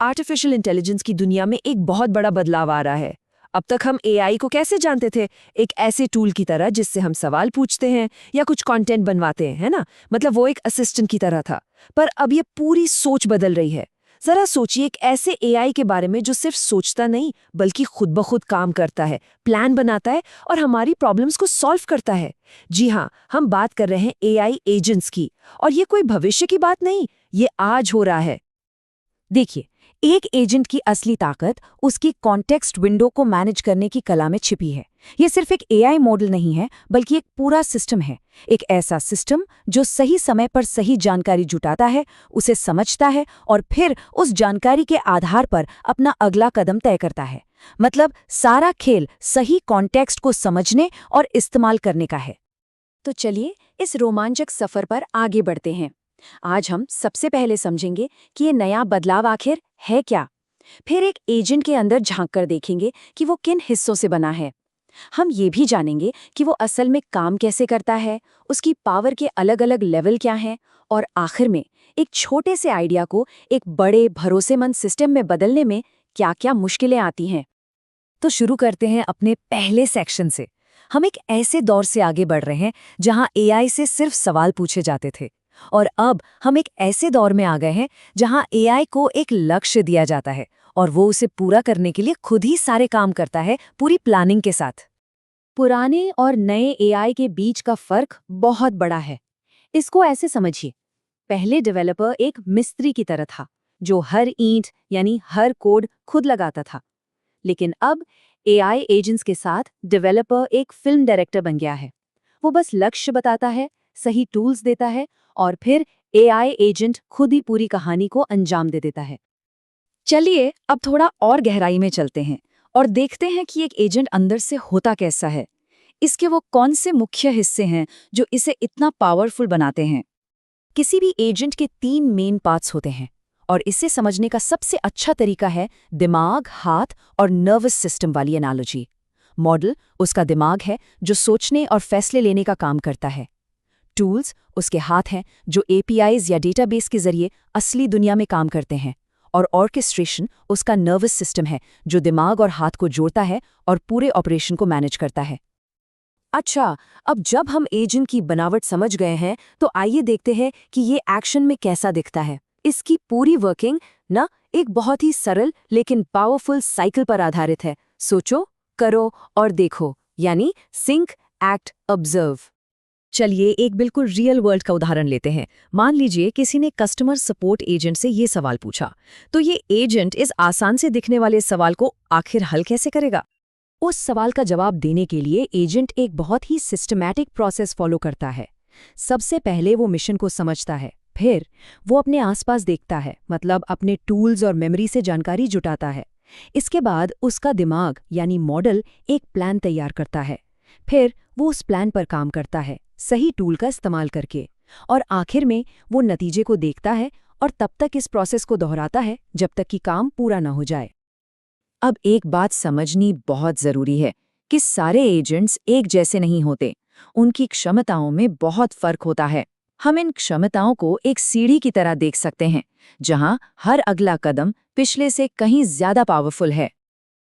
Artificial intelligence की दुनिया में एक बहुत बड़ा बदलाव आ रहा है। अब तक हम एआई को कैसे जानते थे? एक ऐसे टूल की तरह जिससे हम सवाल पूछते हैं या कुछ कंटेंट बनवाते हैं, है ना? मतलब वो एक असिस्टेंट की तरह था। पर अब ये पूरी सोच बदल रही है। जरा सोचिए एक ऐसे एआई के बारे में जो सिर्फ सोचता नहीं बल्कि खुद ब खुद काम करता है, प्लान बनाता है और हमारी प्रॉब्लम्स को सॉल्व करता है। जी हाँ, हम बात कर रहे हैं एआई एजेंट्स की। और ये कोई भविष्य की बात नहीं, ये आज हो रहा है। देखिए, एक एजेंट की असली ताकत उसकी कॉन्टेक्स्ट विंडो को मैनेज करने की कला में छिपी है। ये सिर्फ एक एआई मॉडल नहीं है, बल्कि एक पूरा सिस्टम है। एक ऐसा सिस्टम जो सही समय पर सही जानकारी जुटाता है, उसे समझता है और फिर उस जानकारी के आधार पर अपना अगला कदम तय करता है। मतलब सारा खेल सही कॉन्टेक्स्ट को समझने और इस्तेमाल करने का है। तो चलिए इस रोमांचक सफर पर आगे बढ़ते हैं। आज हम सबसे पहले समझेंगे कि ये नया बदलाव आखिर है क्या। फिर एक एजेंट के अंदर झांक कर देखेंगे कि वो किन हिस्सों से बना है। हम ये भी जानेंगे कि वो असल में काम कैसे करता है, उसकी पावर के अलग अलग लेवल क्या हैं, और आखिर में एक छोटे से आइडिया को एक बड़े भरोसेमंद सिस्टम में बदलने में क्या-क्या मुश्किलें आती हैं। तो शुरू करते हैं अपने पहले सेक्शन से। हम एक ऐसे दौर से आगे बढ़ रहे हैं जहां एआई से सिर्फ सवाल पूछे जाते थे, और अब हम एक ऐसे दौर में आ गए हैं जहां एआई को एक लक्ष्य दिया जाता है और वो उसे पूरा करने के लिए खुद ही सारे काम करता है, पूरी प्लानिंग के साथ। पुराने और नए एआई के बीच का फर्क बहुत बड़ा है। इसको ऐसे समझिए, पहले डेवलपर एक मिस्त्री की तरह था जो हर ईंट यानी हर कोड खुद लगाता था। लेकिन अब एआई एजेंट्स के साथ डेवलपर एक फिल्म डायरेक्टर बन गया है। वो बस लक्ष्य बताता है, सही टूल्स देता है और फिर एआई एजेंट खुद ही पूरी कहानी को अंजाम दे देता है। चलिए अब थोड़ा और गहराई में चलते हैं और देखते हैं कि एक एजेंट अंदर से होता कैसा है। इसके वो कौन से मुख्य हिस्से हैं जो इसे इतना पावरफुल बनाते हैं। किसी भी एजेंट के 3 मेन पार्ट्स होते हैं और इसे समझने का सबसे अच्छा तरीका है दिमाग, हाथ और नर्वस सिस्टम वाली एनालॉजी। मॉडल उसका दिमाग है जो सोचने और फैसले लेने का काम करता है। टूल्स उसके हाथ हैं जो एपीआईज या डेटाबेस के जरिए असली दुनिया में काम करते हैं। और ऑर्केस्ट्रेशन उसका नर्वस सिस्टम है जो दिमाग और हाथ को जोड़ता है और पूरे ऑपरेशन को मैनेज करता है। अच्छा, अब जब हम एजेंट की बनावट समझ गए हैं तो आइए देखते हैं कि ये एक्शन में कैसा दिखता है। इसकी पूरी वर्किंग ना एक बहुत ही सरल लेकिन पावरफुल साइकिल पर आधारित है। सोचो, करो और देखो, यानी सिंक, एक्ट, ऑब्जर्व। चलिए एक बिल्कुल रियल वर्ल्ड का उदाहरण लेते हैं। मान लीजिए किसी ने कस्टमर सपोर्ट एजेंट से ये सवाल पूछा, तो ये एजेंट इस आसान से दिखने वाले सवाल को आखिर हल कैसे करेगा? उस सवाल का जवाब देने के लिए एजेंट एक बहुत ही सिस्टमैटिक प्रोसेस फॉलो करता है। सबसे पहले वो मिशन को समझता है, फिर वो अपने आसपास देखता है, मतलब अपने टूल्स और मेमोरी से जानकारी जुटाता है। इसके बाद उसका दिमाग यानी मॉडल एक प्लान तैयार करता है, फिर वो उस प्लान पर काम करता है सही टूल का इस्तेमाल करके, और आखिर में वो नतीजे को देखता है और तब तक इस प्रोसेस को दोहराता है जब तक कि काम पूरा ना हो जाए। अब एक बात समझनी बहुत जरूरी है कि सारे एजेंट्स एक जैसे नहीं होते। उनकी क्षमताओं में बहुत फर्क होता है। हम इन क्षमताओं को एक सीढ़ी की तरह देख सकते हैं, जहां हर अगला कदम पिछले से कहीं ज्यादा पावरफुल है।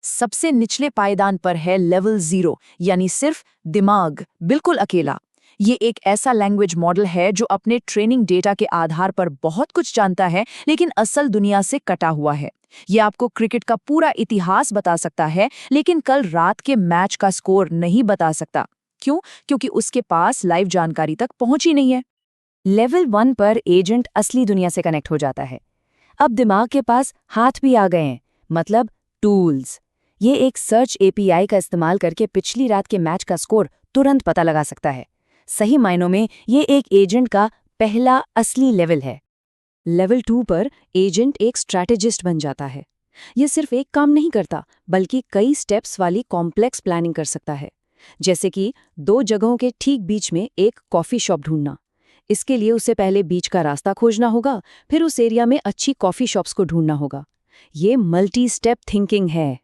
सबसे निचले पायदान पर है लेवल 0, यानी सिर्फ दिमाग, बिल्कुल अकेला। ये एक ऐसा लैंग्वेज मॉडल है जो अपने ट्रेनिंग डेटा के आधार पर बहुत कुछ जानता है, लेकिन असल दुनिया से कटा हुआ है। ये आपको क्रिकेट का पूरा इतिहास बता सकता है, लेकिन कल रात के मैच का स्कोर नहीं बता सकता। क्यों? क्योंकि उसके पास लाइव जानकारी तक पहुंच ही नहीं है। लेवल 1 पर एजेंट असली दुनिया से कनेक्ट हो जाता है। अब दिमाग के पास हाथ भी आ गए हैं, मतलब टूल्स। ये एक सर्च एपीआई का इस्तेमाल करके पिछली रात के मैच का स्कोर तुरंत पता लगा सकता है। सही मायनों में ये एक एजेंट का पहला असली लेवल है। लेवल 2 पर एजेंट एक स्ट्रैटेजिस्ट बन जाता है। ये सिर्फ एक काम नहीं करता, बल्कि कई स्टेप्स वाली कॉम्प्लेक्स प्लानिंग कर सकता है। जैसे कि 2 जगहों के ठीक बीच में एक कॉफ़ी शॉप ढूंढना। इसके लिए उसे पहले बीच का रास्ता खोजना होगा, फिर उस एरिया में अच्छी कॉफ़ी शॉप्स को ढूंढना होगा। ये मल्टी स्टेप थिंकिंग है।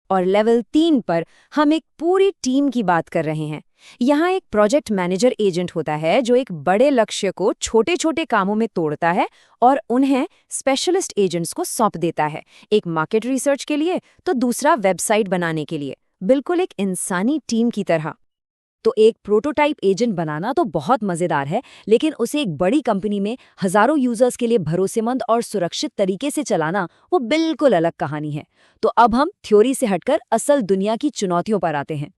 और लेवल 3 पर हम एक पूरी टीम की बात कर रहे हैं। यहाँ एक प्रोजेक्ट मैनेजर एजेंट होता है जो एक बड़े लक्ष्य को छोटे छोटे कामों में तोड़ता है और उन्हें स्पेशलिस्ट एजेंट्स को सौंप देता है, एक मार्केट रिसर्च के लिए तो दूसरा वेबसाइट बनाने के लिए, बिल्कुल एक इंसानी टीम की तरह। तो एक प्रोटोटाइप एजेंट बनाना तो बहुत मजेदार है, लेकिन उसे एक बड़ी कंपनी में हजारों यूजर्स के लिए भरोसेमंद और सुरक्षित तरीके से चलाना वो बिल्कुल अलग कहानी है। तो अब हम थ्योरी से हटकर असल दुनिया की चुनौतियों पर आते हैं।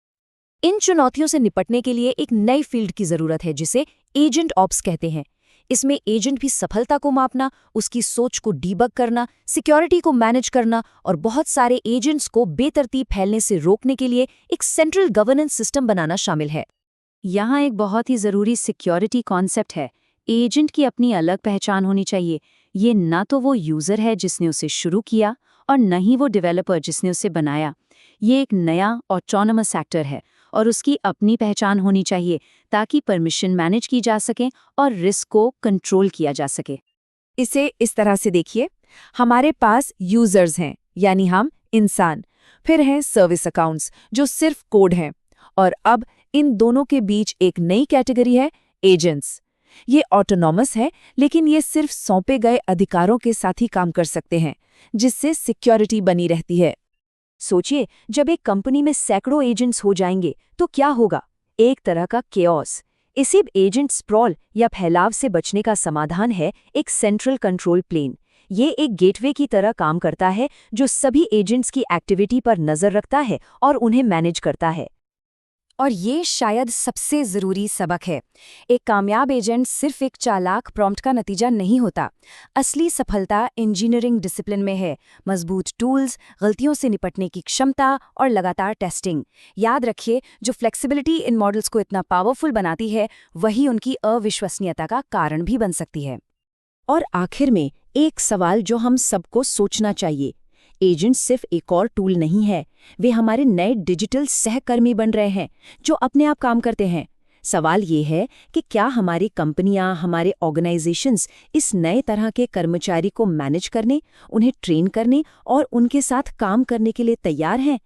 इन चुनौतियों से निपटने के लिए एक नई फील्ड की जरूरत है जिसे एजेंट ऑप्स कहते हैं। इसमें एजेंट भी सफलता को मापना, उसकी सोच को डीबग करना, सिक्योरिटी को मैनेज करना और बहुत सारे एजेंट्स को बेतरतीब फैलने से रोकने के लिए एक सेंट्रल गवर्नेंस सिस्टम बनाना शामिल है। यहाँ एक बहुत ही जरूरी सिक्योरिटी कॉन्सेप्ट है। एजेंट की अपनी अलग पहचान होनी चाहिए। ये ना तो वो यूजर है जिसने उसे शुरू किया और न ही वो डेवलपर जिसने उसे बनाया। ये एक नया ऑटोनोमस एक्टर है और उसकी अपनी पहचान होनी चाहिए ताकि परमिशन मैनेज की जा सके और रिस्क को कंट्रोल किया जा सके। इसे इस तरह से देखिए, हमारे पास यूजर्स हैं यानी हम इंसान, फिर हैं सर्विस अकाउंट्स जो सिर्फ कोड हैं, और अब इन दोनों के बीच एक नई कैटेगरी है एजेंट्स। ये ऑटोनॉमस है, लेकिन ये सिर्फ सौंपे गए अधिकारों के साथ ही काम कर सकते हैं, जिससे सिक्योरिटी बनी रहती है। सोचिए, जब एक कंपनी में सैकड़ों एजेंट्स हो जाएंगे तो क्या होगा? एक तरह का केओस। इसी एजेंट स्प्रॉल या फैलाव से बचने का समाधान है एक सेंट्रल कंट्रोल प्लेन। ये एक गेटवे की तरह काम करता है जो सभी एजेंट्स की एक्टिविटी पर नजर रखता है और उन्हें मैनेज करता है। और ये शायद सबसे ज़रूरी सबक है। एक कामयाब एजेंट सिर्फ एक चालाक प्रॉम्प्ट का नतीजा नहीं होता। असली सफलता इंजीनियरिंग डिसिप्लिन में है, मजबूत टूल्स, गलतियों से निपटने की क्षमता और लगातार टेस्टिंग। याद रखिए, जो फ्लेक्सिबिलिटी इन मॉडल्स को इतना पावरफुल बनाती है, वही उनकी अविश्वसनीयता का कारण भी बन सकती है। और आखिर में एक सवाल जो हम सबको सोचना चाहिए, एजेंट सिर्फ एक और टूल नहीं है, वे हमारे नए डिजिटल सहकर्मी बन रहे हैं जो अपने आप काम करते हैं। सवाल ये है कि क्या हमारी कंपनियां, हमारे ऑर्गेनाइजेशंस इस नए तरह के कर्मचारी को मैनेज करने, उन्हें ट्रेन करने और उनके साथ काम करने के लिए तैयार हैं?